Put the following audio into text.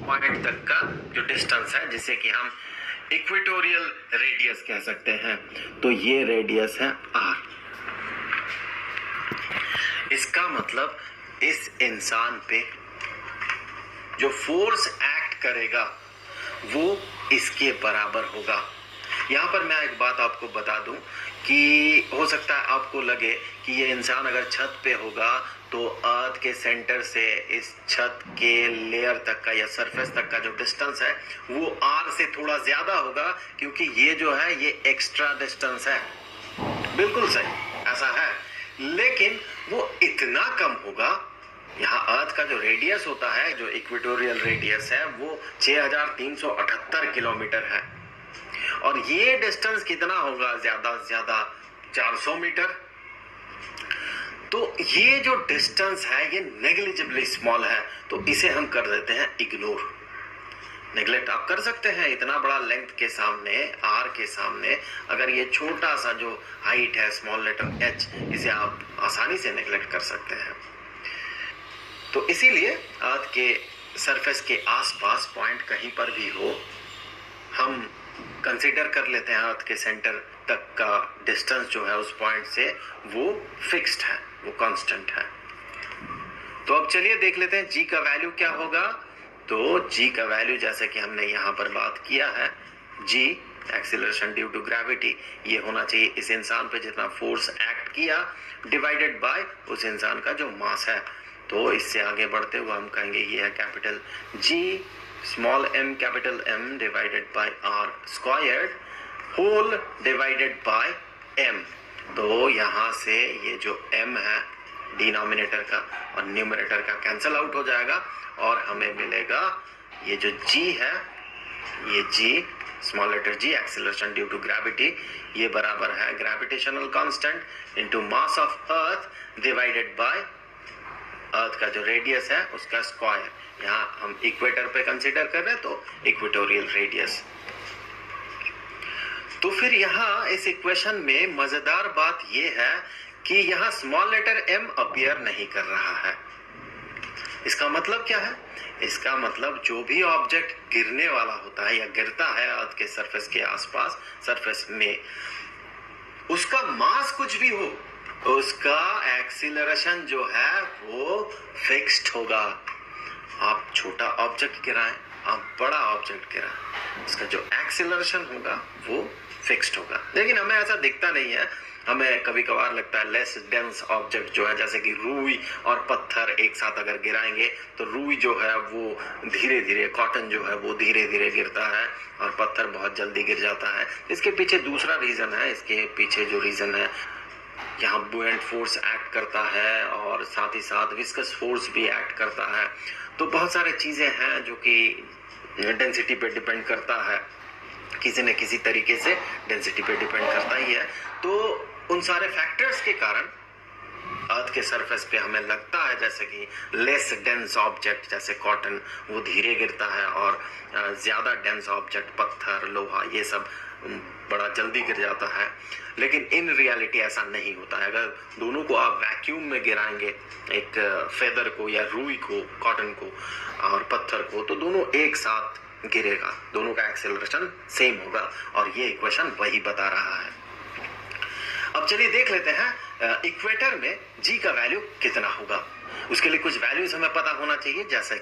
Point तक का जो डिस्टेंस है, जिसे कि हम इक्वेटोरियल रेडियस कह सकते हैं, तो ये रेडियस है r। इसका मतलब इस इंसान पे जो फोर्स एक्ट करेगा वो इसके बराबर होगा। यहाँ पर मैं एक बात आपको बता दूं कि हो सकता है आपको लगे कि ये इंसान अगर छत पे होगा तो अर्थ के सेंटर से इस छत के लेयर तक का या सरफेस तक का जो डिस्टेंस है वो r से थोड़ा ज्यादा होगा, क्योंकि ये जो है ये एक्स्ट्रा डिस्टेंस है। बिल्कुल सही, ऐसा है, लेकिन वो इतना कम होगा। यहाँ अर्थ का जो रेडियस होता है, जो इक्वेटोरियल रेडियस है, वो 6378 किलोमीटर है, और ये डिस्टेंस कितना होगा? ज्यादा से ज्यादा 400 मीटर। तो ये जो डिस्टेंस है ये नेग्लिजिबली स्मॉल है, तो इसे हम कर देते हैं इग्नोर। नेग्लेक्ट आप कर सकते हैं इतना बड़ा लेंथ के सामने, आर के सामने, अगर ये छोटा सा जो हाइट है स्मॉल लेटर एच, इसे आप आसानी से नेग्लेक्ट कर सकते हैं। तो इसीलिए अर्थ के सरफेस के आसपास पॉइंट कहीं पर भी हो, हम कंसीडर कर लेते हैं अर्थ के सेंटर तक का डिस्टेंस जो है उस पॉइंट से वो फिक्स्ड है, वो कांस्टेंट है। तो अब चलिए देख लेते हैं जी का वैल्यू क्या होगा। तो जी का वैल्यू, जैसे कि हमने यहाँ पर बात किया है, जी एक्सीलरेशन ड्यू टू ग्रेविटी, ये होना चाहिए इस इंसान पे जितना फोर्स एक्ट किया डिवाइडेड बाय उस इंसान का जो मास है। तो इससे आगे बढ़ते हुए हम कहेंगे ये है capital G small m capital M divided by r squared whole divided by m। तो यहाँ से ये जो m है डिनोमिनेटर का और न्यूमरेटर का कैंसल आउट हो जाएगा, और हमें मिलेगा ये जो g है, ये g small letter g acceleration due to gravity, ये बराबर है gravitational constant into mass of earth divided by earth का जो रेडियस है उसका स्क्वायर। यहाँ हम इक्वेटर पे कंसीडर कर रहे हैं तो इक्वेटोरियल रेडियस। तो फिर यहाँ इस इक्वेशन में मजेदार बात यह है कि यहाँ स्मॉल लेटर m अपीयर नहीं कर रहा है। इसका मतलब क्या है? इसका मतलब जो भी ऑब्जेक्ट गिरने वाला होता है या गिरता है अर्थ के सरफेस के आसपास, सरफेस में, उसका मास कुछ भी हो, उसका एक्सीलरेशन जो है वो फिक्स्ड होगा। आप छोटा ऑब्जेक्ट गिराएं, आप बड़ा ऑब्जेक्ट गिराएं, उसका जो एक्सीलरेशन होगा वो फिक्स्ड होगा। लेकिन हमें ऐसा दिखता नहीं है, हमें कभी कभार लगता है लेस डेंस ऑब्जेक्ट जो है, जैसे कि रुई और पत्थर एक साथ अगर गिराएंगे तो रुई जो है वो धीरे धीरे, कॉटन जो है वो धीरे धीरे गिरता है और पत्थर बहुत जल्दी गिर जाता है। इसके पीछे दूसरा रीजन है, इसके पीछे जो रीजन है, यहाँ बुएंट फोर्स एक्ट करता है और साथ ही साथ विस्कस फोर्स भी एक्ट करता है। तो बहुत सारे चीजें हैं जो कि डेंसिटी पे डिपेंड करता है, किसी न किसी तरीके से डेंसिटी पे डिपेंड करता ही है। तो उन सारे फैक्टर्स के कारण अर्थ के सरफेस पे हमें लगता है जैसे कि लेस डेंस ऑब्जेक्ट जैसे कॉटन वो धीरे गिरता है, और ज्यादा डेंस ऑब्जेक्ट पत्थर, लोहा, ये सब बड़ा जल्दी गिर जाता है। लेकिन इन रियलिटी ऐसा नहीं होता है। अगर दोनों को आप वैक्यूम में गिराएंगे, एक फेदर को या रुई को, कॉटन को और पत्थर को, तो दोनों एक साथ गिरेगा, दोनों का एक्सेलरेशन सेम होगा, और ये इक्वेशन वही बता रहा है। अब चलिए देख लेते हैं इक्वेटर में जी का वैल्यू कितना होगा। उसके लिए कुछ वैल्यूज हमें पता होना चाहिए, जैसे